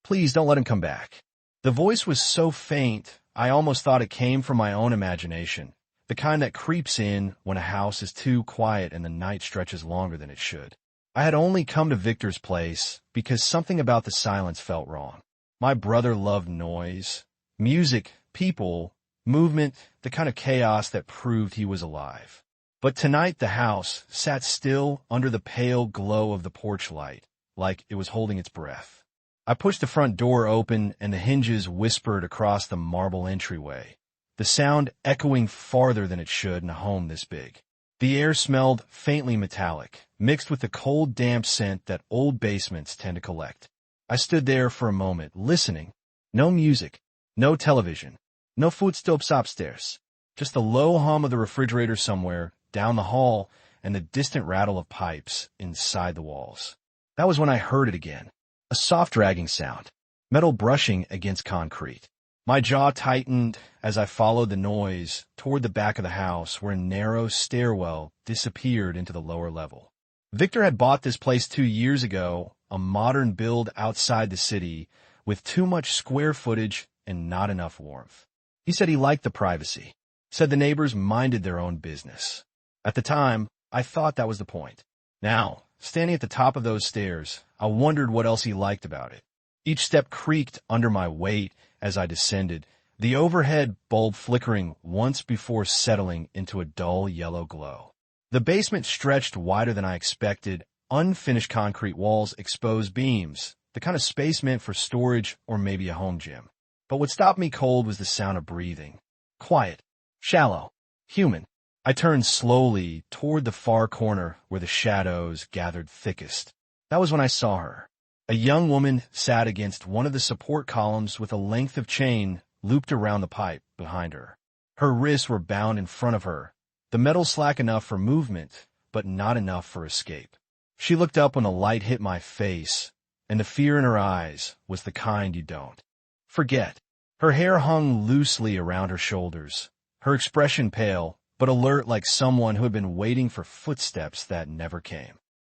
Please don't let him come back." The voice was so faint, I almost thought it came from my own imagination, the kind that creeps in when a house is too quiet and the night stretches longer than it should. I had only come to Victor's place because something about the silence felt wrong. My brother loved noise, music, people, movement, the kind of chaos that proved he was alive. But tonight the house sat still under the pale glow of the porch light, like it was holding its breath. I pushed the front door open and the hinges whispered across the marble entryway, the sound echoing farther than it should in a home this big. The air smelled faintly metallic, mixed with the cold, damp scent that old basements tend to collect. I stood there for a moment, listening. No music, no television, no footsteps upstairs, just the low hum of the refrigerator somewhere down the hall and the distant rattle of pipes inside the walls. That was when I heard it again. A soft dragging sound, metal brushing against concrete. My jaw tightened as I followed the noise toward the back of the house where a narrow stairwell disappeared into the lower level. Victor had bought this place 2 years ago, a modern build outside the city with too much square footage and not enough warmth. He said he liked the privacy, said the neighbors minded their own business. At the time, I thought that was the point. Now, standing at the top of those stairs, I wondered what else he liked about it. Each step creaked under my weight as I descended, the overhead bulb flickering once before settling into a dull yellow glow. The basement stretched wider than I expected, unfinished concrete walls, exposed beams, the kind of space meant for storage or maybe a home gym. But what stopped me cold was the sound of breathing. Quiet, shallow, human. I turned slowly toward the far corner where the shadows gathered thickest. That was when I saw her. A young woman sat against one of the support columns with a length of chain looped around the pipe behind her. Her wrists were bound in front of her, the metal slack enough for movement, but not enough for escape. She looked up when the light hit my face, and the fear in her eyes was the kind you don't forget. Her hair hung loosely around her shoulders, her expression pale, but alert like someone who had been waiting for footsteps that never came.